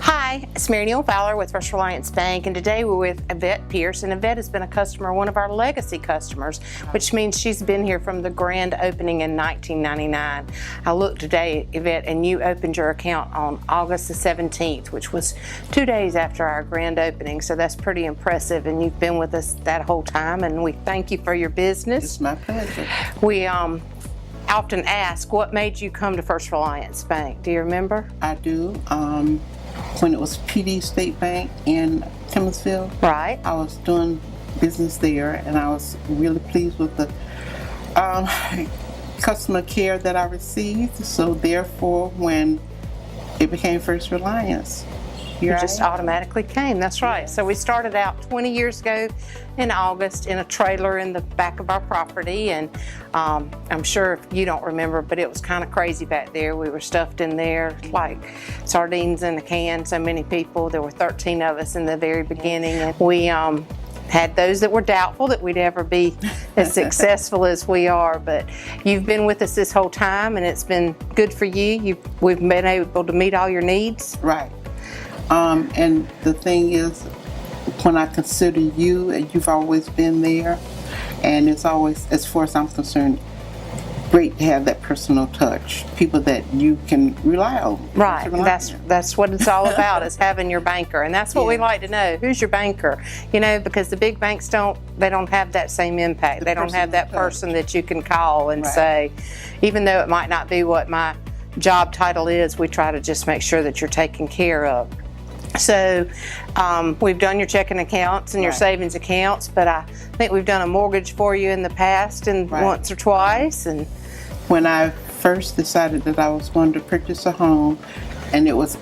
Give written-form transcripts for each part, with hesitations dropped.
Hi, it's Mary Neal Fowler with First Reliance Bank, and today we're with Yvette Pierce, and Yvette has been a customer, one of our legacy customers, which means she's been here from the grand opening in 1999. I looked today, Yvette, and you opened your account on August the 17th, which was 2 days after our grand opening, so that's pretty impressive, and you've been with us that whole time, and we thank you for your business. It's my pleasure. We often ask, what made you come to First Reliance Bank? Do you remember? I do. When it was PD State Bank in Timorsville, Right. I was doing business there, and I was really pleased with the customer care that I received. So therefore, when it became First Reliance, You just automatically came, that's right. So we started out 20 years ago in August in a trailer in the back of our property, and I'm sure you don't remember, but it was kind of crazy back there. We were stuffed in there like sardines in a can, so many people. There were 13 of us in the very beginning, and we had those that were doubtful that we'd ever be as successful as we are, but you've been with us this whole time, and it's been good for you. We've been able to meet all your needs. Right. And the thing is, when I consider you, and you've always been there, and it's always, as far as I'm concerned, great to have that personal touch, people that you can rely on. Right, that's what it's all about, is having your banker, and that's what we like to know. Who's your banker? You know, because the big banks don't have that same impact. They don't have that person that you can call and say, even though it might not be what my job title is, we try to just make sure that you're taken care of. So we've done your checking accounts and your savings accounts, but I think we've done a mortgage for you in the past, and once or twice. And when I first decided that I was going to purchase a home, and it was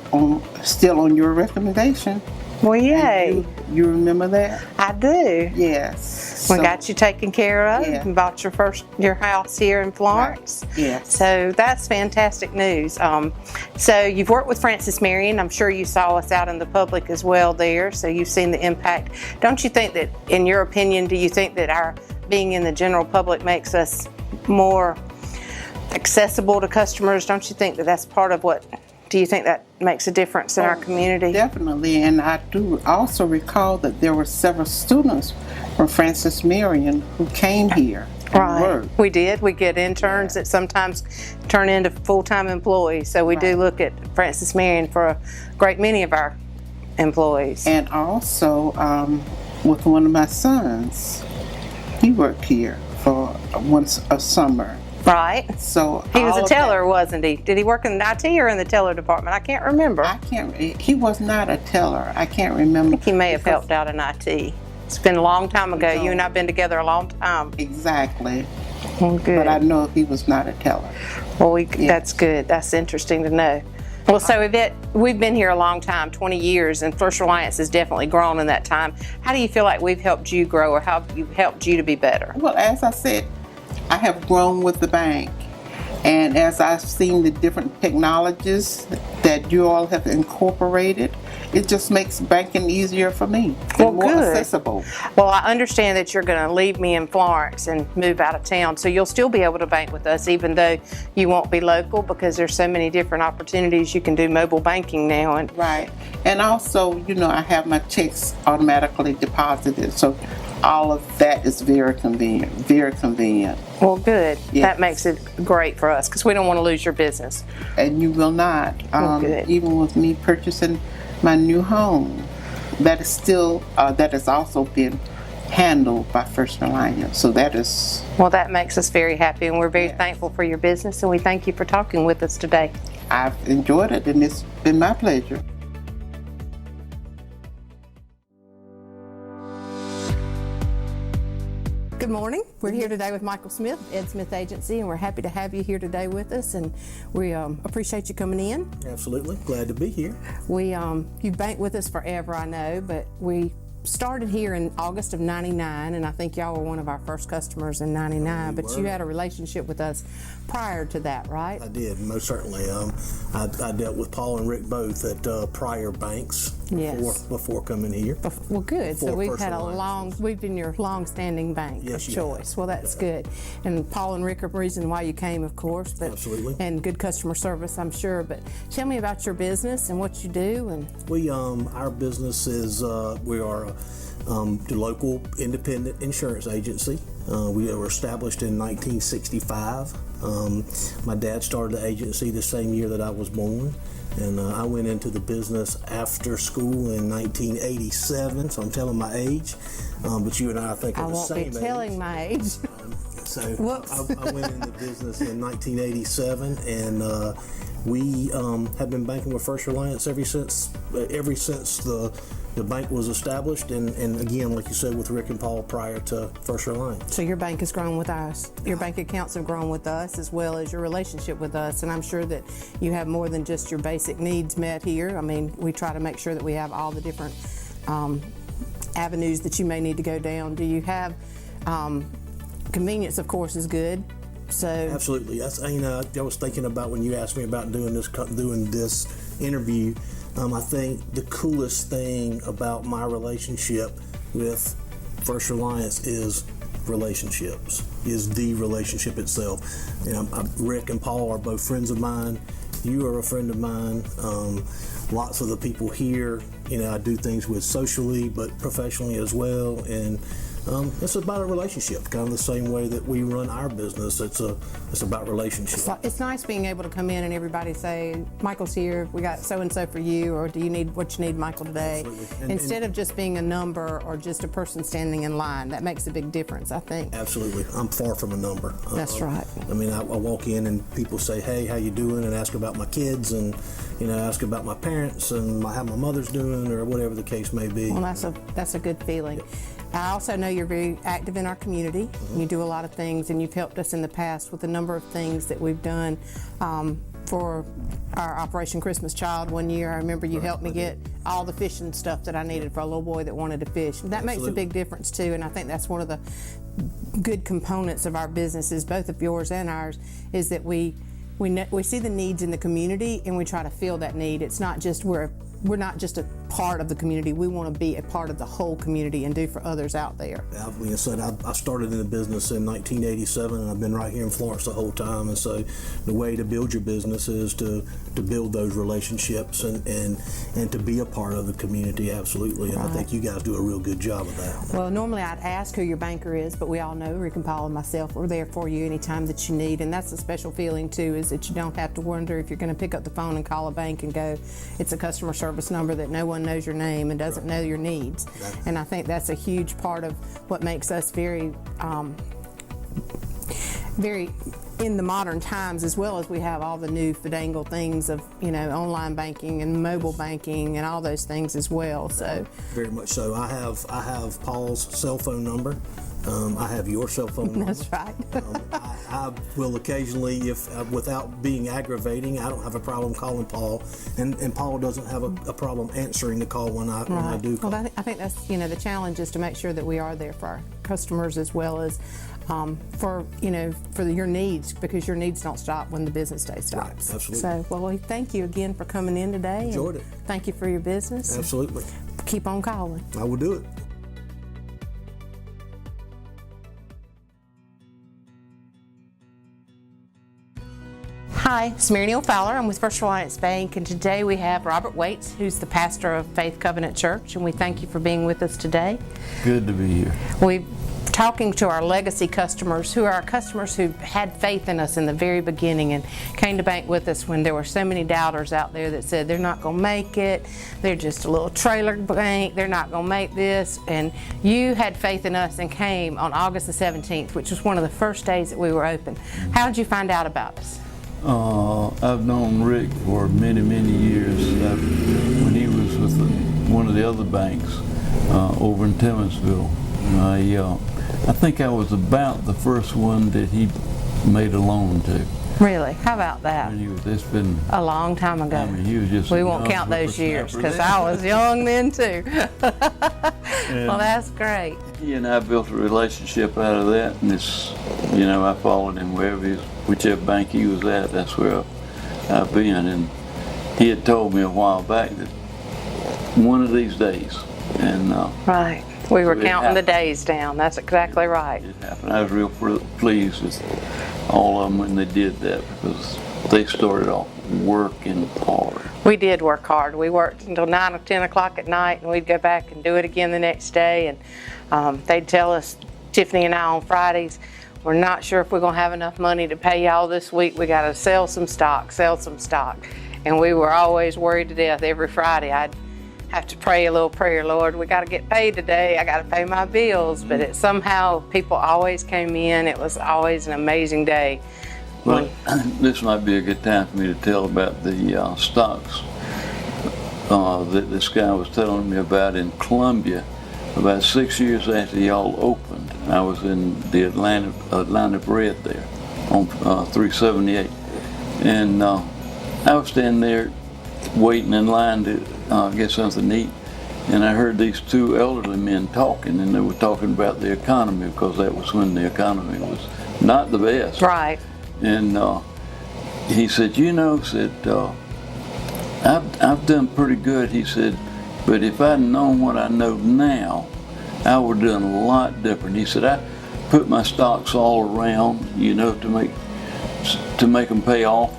still on your recommendation. Well, yay. You remember that? I do. Yes. We got you taken care of and bought your house here in Florence. Right. Yes. So that's fantastic news. So you've worked with Francis Marion. I'm sure you saw us out in the public as well there, so you've seen the impact. Don't you think that, in your opinion, do you think that our being in the general public makes us more accessible to customers? Don't you think that that's part of what, do you think that makes a difference in our community? Definitely, and I do also recall that there were several students from Francis Marion who came here and worked. We did. We get interns that sometimes turn into full-time employees, so we do look at Francis Marion for a great many of our employees. And also with one of my sons, he worked here for once a summer. Right. So he was a teller, wasn't he? Did he work in the IT or in the teller department? I can't remember. He was not a teller. I can't remember. I think he may have helped out in IT. It's been a long time ago. You and I have been together a long time. Exactly. Well, good. But I know he was not a teller. Well, that's good. That's interesting to know. Well, so Yvette, we've been here a long time, 20 years, and First Reliance has definitely grown in that time. How do you feel like we've helped you grow, or how have you helped you to be better? Well, as I said, I have grown with the bank, and as I've seen the different technologies that you all have incorporated, it just makes banking easier for me, and more accessible. Well, I understand that you're going to leave me in Florence and move out of town, so you'll still be able to bank with us even though you won't be local, because there's so many different opportunities. You can do mobile banking now. Right, and also, you know, I have my checks automatically deposited, so all of that is very convenient, very convenient. Well, good. Yes. That makes it great for us, because we don't want to lose your business. And you will not. Good. Even with me purchasing my new home, that has also been handled by First Reliance. So that is... Well, that makes us very happy, and we're very thankful for your business, and we thank you for talking with us today. I've enjoyed it, and it's been my pleasure. Good morning. We're here today with Michael Smith, Ed Smith Agency, and we're happy to have you here today with us, and we appreciate you coming in. Absolutely. Glad to be here. You've banked with us forever, I know, but we started here in August of '99, and I think y'all were one of our first customers in '99, but you had a relationship with us prior to that, right? I did, most certainly. I dealt with Paul and Rick both at prior banks, Yes. before coming here. Well, good. So Before we've First had Reliance. we've been your long-standing bank Yes, of you choice. have. Well, that's good. And Paul and Rick are the reason why you came, of course. But, Absolutely. And good customer service, I'm sure. But tell me about your business and what you do. And We our business is we are the local independent insurance agency. We were established in 1965. My dad started the agency the same year that I was born, and I went into the business after school in 1987. So I'm telling my age, but you and I think I are the won't same be age. telling my age. So Whoops. I went into business in 1987, and we have been banking with First Reliance ever since the bank was established, and again, like you said, with Rick and Paul prior to First Reliance. So your bank has grown with us. Your bank accounts have grown with us, as well as your relationship with us. And I'm sure that you have more than just your basic needs met here. I mean, we try to make sure that we have all the different avenues that you may need to go down. Do you have convenience? Of course, is good. So Absolutely. That's, I was thinking about when you asked me about doing this interview. I think the coolest thing about my relationship with First Reliance is relationships, is the relationship itself. Rick and Paul are both friends of mine. You are a friend of mine. Lots of the people here, I do things with socially, but professionally as well. And it's about a relationship, kind of the same way that we run our business. It's about relationships. it's nice being able to come in and everybody say, Michael's here, we got so-and-so for you, or do you need what you need, Michael, today? Absolutely. Instead of just being a number or just a person standing in line. That makes a big difference, I think. Absolutely. I'm far from a number. That's right. I mean, I walk in and people say, hey, how you doing? And ask about my kids and, ask about my parents and how my mother's doing or whatever the case may be. Well, that's a good feeling. I also know you're very active in our community. You do a lot of things, and you've helped us in the past with a number of things that we've done for our Operation Christmas Child one year. I remember you helped me get all the fishing stuff that I needed for a little boy that wanted to fish. That makes a big difference too, and I think that's one of the good components of our businesses, both of yours and ours, is that we see the needs in the community and we try to fill that need. It's not just we're not just a part of the community. We want to be a part of the whole community and do for others out there. Like I said, I started in the business in 1987, and I've been right here in Florence the whole time. And so the way to build your business is to build those relationships and to be a part of the community, absolutely. And I think you guys do a real good job of that. Well, normally I'd ask who your banker is, but we all know Rick and Paul and myself are there for you anytime that you need. And that's a special feeling too, is that you don't have to wonder if you're going to pick up the phone and call a bank and go, it's a customer service number that no one knows your name and doesn't know your needs. Exactly. And I think that's a huge part of what makes us very in the modern times, as well as we have all the new fandangled things of online banking and mobile banking and all those things as well. So very much so. I have Paul's cell phone number. I have your cell phone number. that's right. I will occasionally, if without being aggravating, I don't have a problem calling Paul, and Paul doesn't have a problem answering the call when I do call. Well, I think that's the challenge is to make sure that we are there for our customers as well as for your needs, because your needs don't stop when the business day stops. Right, absolutely. So, well, thank you again for coming in today. Enjoyed it. Thank you for your business. Absolutely. Keep on calling. I will do it. Hi, it's Mary Neal Fowler. I'm with First Reliance Bank, and today we have Robert Waits, who's the pastor of Faith Covenant Church, and we thank you for being with us today. Good to be here. We're talking to our legacy customers, who are our customers who had faith in us in the very beginning and came to bank with us when there were so many doubters out there that said they're not going to make it, they're just a little trailer bank, they're not going to make this. And you had faith in us and came on August the 17th, which was one of the first days that we were open. How did you find out about us? I've known Rick for many, many years. When he was with one of the other banks over in Timmonsville, I think I was about the first one that he made a loan to. Really? How about that? And it's been A long time ago. I mean, he was just We a won't young count those years because whippersnapper I was young then too. Well, that's great. He and I built a relationship out of that, and I followed him whichever bank he was at, that's where I've been. And he had told me a while back that Right. of these days. And Right. We were So it counting the happened. days down. That's exactly right. it happened. I was real pleased with all of them when they did that, because they started off working hard. We did work hard. We worked until 9 or 10 o'clock at night, and we'd go back and do it again the next day. And they'd tell us, Tiffany and I, on Fridays, we're not sure if we're going to have enough money to pay y'all this week. We got to sell some stock. And we were always worried to death every Friday. I'd have to pray a little prayer, Lord, we got to get paid today. I got to pay my bills. But it somehow, people always came in. It was always an amazing day. Well, this might be a good time for me to tell about the stocks that this guy was telling me about in Columbia. About 6 years after y'all opened, I was in the Atlanta Bread there on 378. And I was standing there waiting in line to get something to eat. And I heard these two elderly men talking, and they were talking about the economy, because that was when the economy was not the best. Right. And he said, I've done pretty good, he said, but if I'd known what I know now, I would have done a lot different. He said, I put my stocks all around, to make them pay off.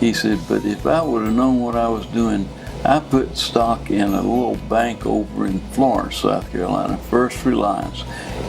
He said, but if I would have known what I was doing, I put stock in a little bank over in Florence, South Carolina, First Reliance,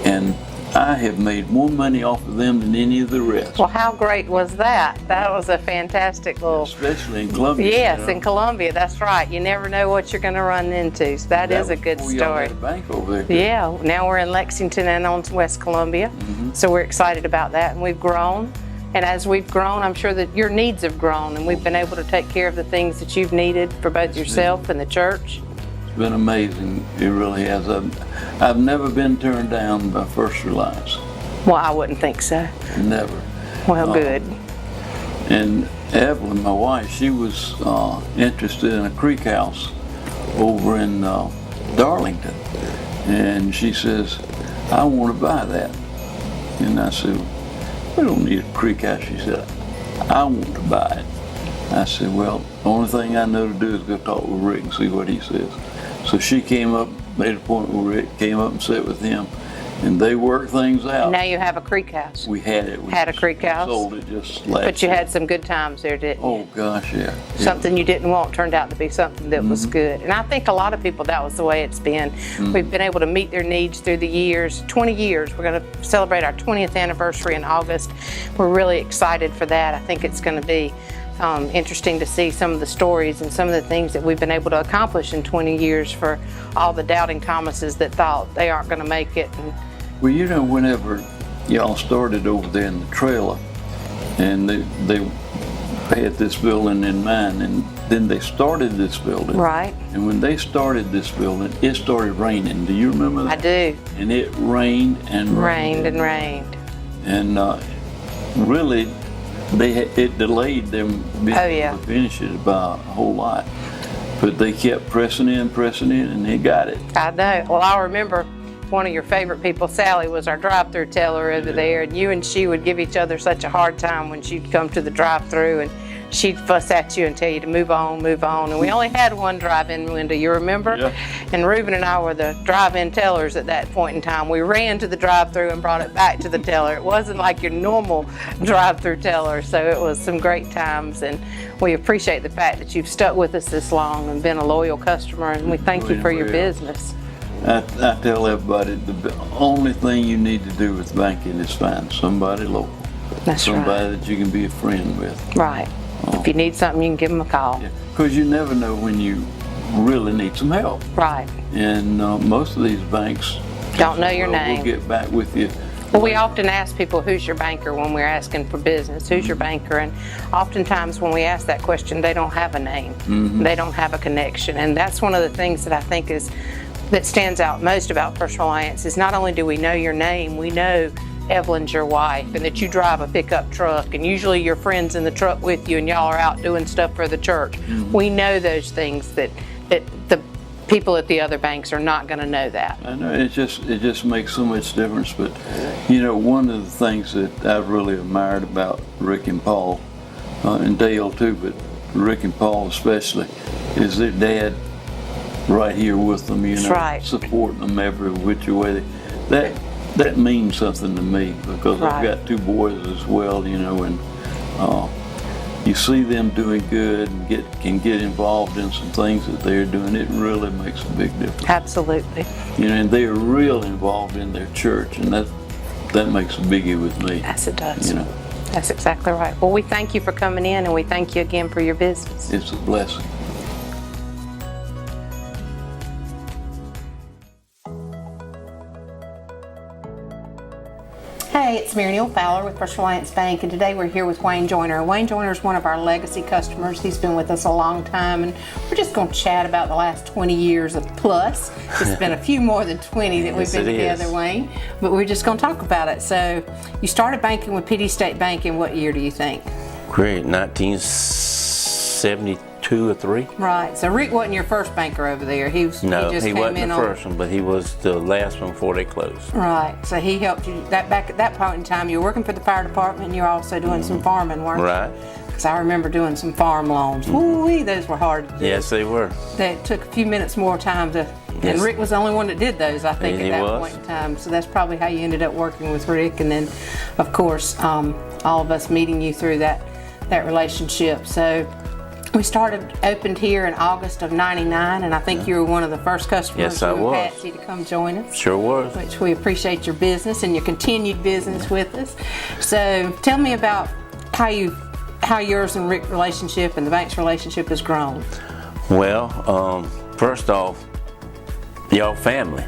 and I have made more money off of them than any of the rest. Well, how great was that? That was a fantastic little... Especially in Columbia. Yes, in Columbia, that's right. You never know what you're going to run into. So that is a good before y'all story. had a bank over there. Yeah, now we're in Lexington and on West Columbia. So we're excited about that, and we've grown. And as we've grown, I'm sure that your needs have grown, and we've been able to take care of the things that you've needed for both yourself and the church. It's been amazing. It really has. I've never been turned down by First Reliance. Well, I wouldn't think so. Never. Well, good. And Evelyn, my wife, she was interested in a creek house over in Darlington. And she says, I want to buy that. And I said, we don't need a creek house. She said, I want to buy it. I said, well, the only thing I know to do is go talk with Rick and see what he says. So she came up, made an appointment with Rick, came up and sat with him, and they worked things out. Now you have a creek house. We had it. We Had a creek house? Sold it just last But you year. had some good times there, didn't you? Oh, gosh, yeah. Something you didn't want turned out to be something that was good. And I think a lot of people, that was the way it's been. We've been able to meet their needs through the years. 20 years. We're going to celebrate our 20th anniversary in August. We're really excited for that. I think it's going to be interesting to see some of the stories and some of the things that we've been able to accomplish in 20 years for all the doubting Thomases that thought they aren't going to make it. And Well, whenever y'all started over there in the trailer, and they had this building in mind, and then they started this building. Right. And when they started this building, it started raining. Do you remember that? I do. And it rained and Rained and rained. And really, it delayed them being Oh, yeah. able to finish it by a whole lot. But they kept pressing in, and they got it. I know. Well, I remember one of your favorite people, Sally, was our drive-through teller over there, and you and she would give each other such a hard time when she'd come to the drive-through, and she'd fuss at you and tell you to move on. And we only had one drive-in window, you remember? Yeah. And Reuben and I were the drive-in tellers at that point in time. We ran to the drive-through and brought it back to the teller. It wasn't like your normal drive-through teller, so it was some great times, and we appreciate the fact that you've stuck with us this long and been a loyal customer, and we thank you for your business. I tell everybody, the only thing you need to do with banking is find somebody local. That's somebody that you can be a friend with. Right. If you need something, you can give them a call. Because you never know when you really need some help. Right. And most of these banks Don't know your name. We'll get back with you. Well, we often ask people, who's your banker, when we're asking for business? Who's your banker? And oftentimes when we ask that question, they don't have a name. They don't have a connection. And that's one of the things that I think that stands out most about First Reliance is not only do we know your name, we know Evelyn's your wife, and that you drive a pickup truck, and usually your friend's in the truck with you, and y'all are out doing stuff for the church. We know those things that the people at the other banks are not going to know that. I know, it just makes so much difference. But one of the things that I've really admired about Rick and Paul, and Dale too, but Rick and Paul especially, is their dad right here with them, you know, That's right. supporting them every which way. That means something to me because Right. I've got two boys as well, you know, and you see them doing good and can get involved in some things that they're doing. It really makes a big difference. Absolutely. You know, and they're real involved in their church, and that makes a biggie with me. Yes, it does. You know, That's exactly right. Well, we thank you for coming in, and we thank you again for your business. it's a blessing. Hey, it's Mary Neal Fowler with First Reliance Bank, and today we're here with Wayne Joyner. Wayne Joyner is one of our legacy customers. He's been with us a long time, and we're just going to chat about the last 20 years of plus. It's been a few more than 20 that we've Yes, been it together, is. Wayne, but we're just going to talk about it. So you started banking with PD State Bank in what year do you think? Great, 1972 or 3? Right, so Rick wasn't your first banker over there. No, just he came wasn't in the on. first one, but he was the last one before they closed. Right, so he helped you back at that point in time. You were working for the fire department, and you were also doing some farming work. Right. Because I remember doing some farm loans. Woo-wee, those were hard to do. Yes, they were. They took a few minutes more time to, and Yes. Rick was the only one that did those, I think, He at that was. point in time. So that's probably how you ended up working with Rick, and then, of course, all of us meeting you through that relationship. So we opened here in August of '99, and I think you were one of the first customers Yes, I from was. Patsy to come join us. Sure was. Which we appreciate your business and your continued business with us. So tell me about how yours and Rick's relationship and the bank's relationship has grown. Well, first off, y'all family.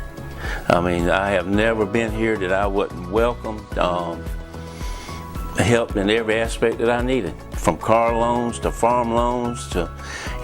I mean, I have never been here that I wasn't welcomed, helped in every aspect that I needed. From car loans to farm loans to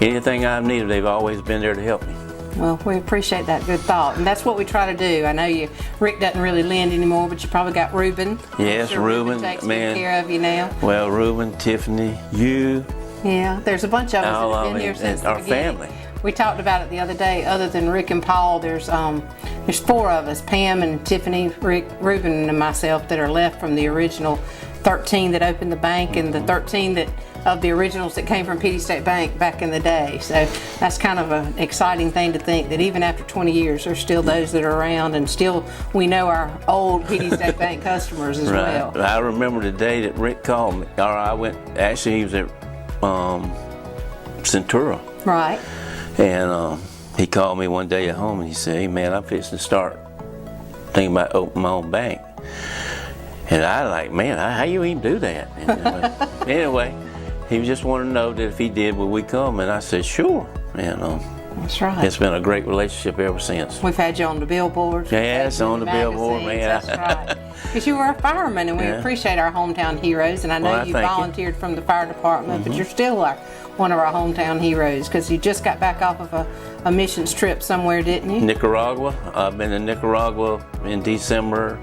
anything I've needed, they've always been there to help me. Well, we appreciate that good thought, and that's what we try to do. I know Rick doesn't really lend anymore, but you probably got Reuben. Yes, I'm sure Reuben, takes man. good care of you now. Well, Reuben, Tiffany, you, Yeah, there's a bunch of us All that have of been here it, since and the our beginning. family. We talked about it the other day. Other than Rick and Paul, there's 4 of us: Pam and Tiffany, Rick, Reuben, and myself that are left from the original 13 that opened the bank, and the 13 of the originals that came from PD State Bank back in the day. So that's kind of an exciting thing to think that even after 20 years, there's still those that are around, and still we know our old PD State Bank customers as well. Right. I remember the day that Rick called me, or I went, actually he was at Centura, Right. and he called me one day at home and he said, "Hey man, I'm fixing to start thinking about opening my own bank." And I like, man, how you even do that? And anyway, he just wanted to know that if he did, would we come? And I said, sure. And That's right. it's been a great relationship ever since. We've had you on the billboards. Yes, on the billboard, man. That's right. Because you were a fireman, and we Yeah. appreciate our hometown heroes. And I know Well, you thank you. volunteered from the fire department, but you're still one of our hometown heroes because you just got back off of a missions trip somewhere, didn't you? Nicaragua. I've been to Nicaragua in December.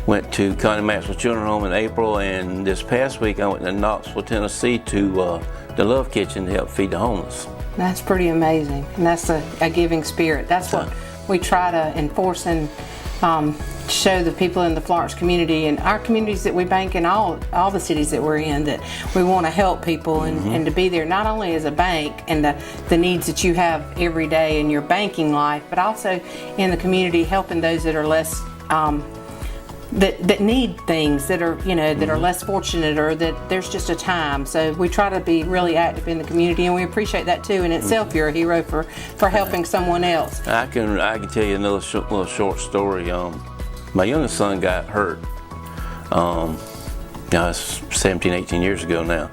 Went to Connie Maxwell Children's Home in April, and this past week I went to Knoxville, Tennessee to the Love Kitchen to help feed the homeless. That's pretty amazing, and that's a giving spirit. That's what we try to enforce and show the people in the Florence community and our communities that we bank in, all the cities that we're in, that we want to help people and to be there not only as a bank and the needs that you have every day in your banking life, but also in the community helping those that are less that need things, that are that are less fortunate, or that there's just a time. So we try to be really active in the community, and we appreciate that too. In itself, you're a hero for helping someone else. I can tell you another little short story. My youngest son got hurt. It's 17, 18 years ago now,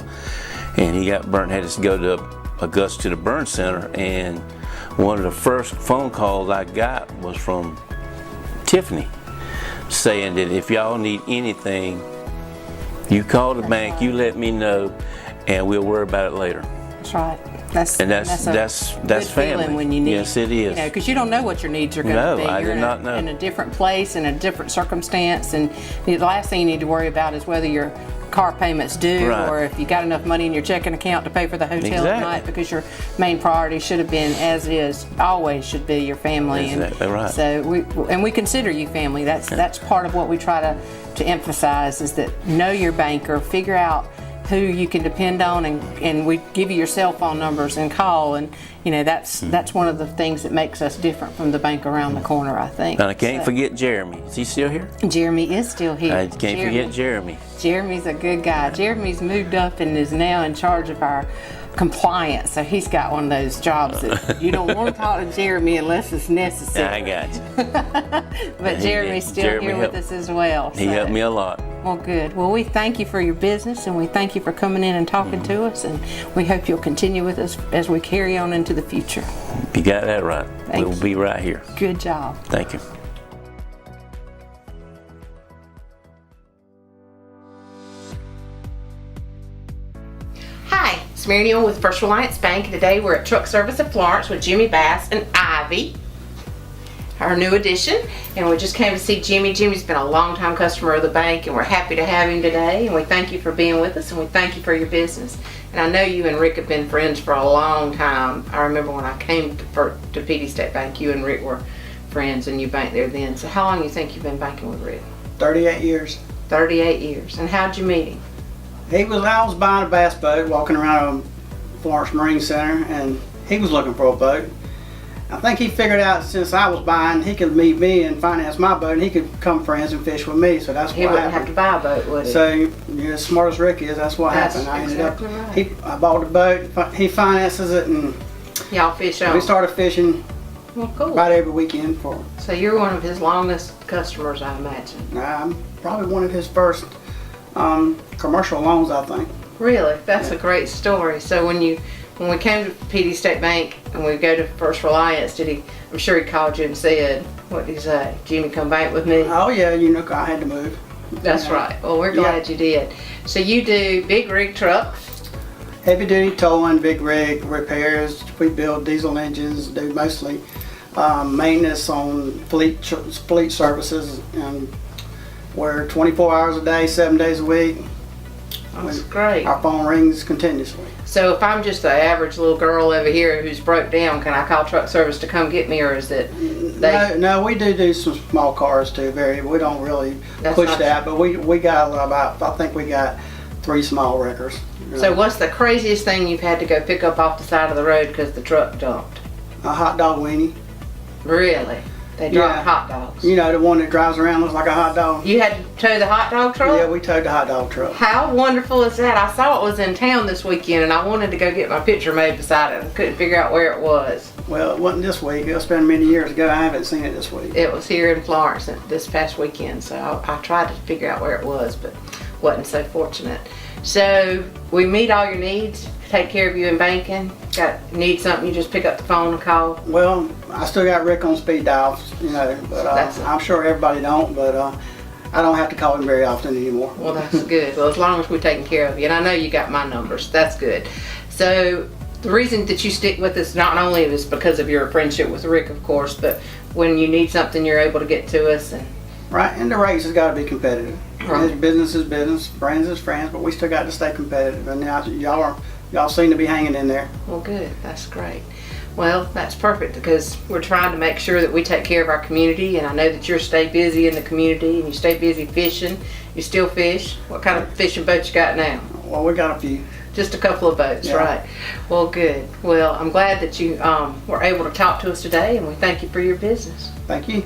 and he got burnt. Had to go to Augusta to the burn center, and one of the first phone calls I got was from Tiffany, saying that if y'all need anything, you call the bank, you let me know, and we'll worry about it later. That's right. That's That's family. Feeling when you need. Yes, it is. Because you don't know what your needs are going No, to be. I You're do not know. in a different place, in a different circumstance, and the last thing you need to worry about is whether your car payments due, Right. or if you got enough money in your checking account to pay for the hotel at Exactly. night, because your main priority should have been, as is, always should be your family. Exactly right. So we consider you family. That's part of what we try to emphasize, is that know your banker, figure out who you can depend on, and we give you your cell phone numbers and call, and that's one of the things that makes us different from the bank around the corner, I think. And I can't forget Jeremy. Is he still here? Jeremy is still here. I can't forget Jeremy. Jeremy's a good guy. Jeremy's moved up and is now in charge of our compliance, so he's got one of those jobs that you don't want to talk to Jeremy unless it's necessary. I got you. But Jeremy's still here with us as well. He helped me a lot. Well, good. Well, we thank you for your business, and we thank you for coming in and talking to us, and we hope you'll continue with us as we carry on into the future. You got that right. Thank We'll you. be right here. Good job. Thank you. Hi, it's Mary Neal with First Reliance Bank, and today we're at Truck Service of Florence with Jimmy Bass and Ivy, our new addition, and we just came to see Jimmy. Jimmy's been a long-time customer of the bank, and we're happy to have him today, and we thank you for being with us, and we thank you for your business. And I know you and Rick have been friends for a long time. I remember when I came to PD State Bank, you and Rick were friends, and you banked there then. So how long do you think you've been banking with Rick? 38 years. 38 years. And how'd you meet him? I was buying a bass boat, walking around Florence Marine Center, and he was looking for a boat. I think he figured out since I was buying, he could meet me and finance my boat, and he could become friends and fish with me. So that's He what wouldn't happened. have to buy a boat, would he? So as smart as Rick is, that's what That's happened. I exactly right. I bought the boat, he finances it, and Y'all fish on? we started fishing Well, cool. about every weekend for him. So you're one of his longest customers, I imagine. I'm probably one of his first commercial loans, I think. Really? That's a great story. So when we came to PD State Bank and we go to First Reliance, I'm sure he called you and said, what did he say? Jimmy, come bank with me? Oh yeah, I had to move. That's right. Well, we're glad you did. So you do big rig trucks? Heavy duty towing, big rig repairs. We build diesel engines, do mostly maintenance on fleet services, and we're 24 hours a day, 7 days a week. That's great. Our phone rings continuously. So if I'm just the average little girl over here who's broke down, can I call truck service to come get me, or is it No, we do some small cars too. We don't really That's push not- that, but we got I think we got 3 small wreckers. So what's the craziest thing you've had to go pick up off the side of the road because the truck dumped? A hot dog weenie. Really? They dropped Yeah. hot dogs. You know, the one that drives around looks like a hot dog. You had to tow the hot dog truck? Yeah, we towed the hot dog truck. How wonderful is that? I saw it was in town this weekend and I wanted to go get my picture made beside it. I couldn't figure out where it was. Well, it wasn't this week. It's been many years ago. I haven't seen it this week. It was here in Florence this past weekend, so I tried to figure out where it was, but wasn't so fortunate. So we meet all your needs, take care of you in banking. Need something, you just pick up the phone and call. Well, I still got Rick on speed dial, but That's it. I'm sure everybody don't, but I don't have to call him very often anymore. Well, that's good. Well, as long as we're taking care of you, and I know you got my numbers, that's good. So the reason that you stick with us not only is because of your friendship with Rick, of course, but when you need something, you're able to get to us. And Right, and the rates has got to be competitive. Right. Business is business, friends is friends, but we still got to stay competitive. And now y'all seem to be hanging in there. well, good. That's great. Well, that's perfect because we're trying to make sure that we take care of our community, and I know that you stay busy in the community and you stay busy fishing. You still fish? What kind of fishing boat you got now? Well, we got a few. Just a couple of boats, Yeah. right? Well, good. Well, I'm glad that you were able to talk to us today, and we thank you for your business. Thank you.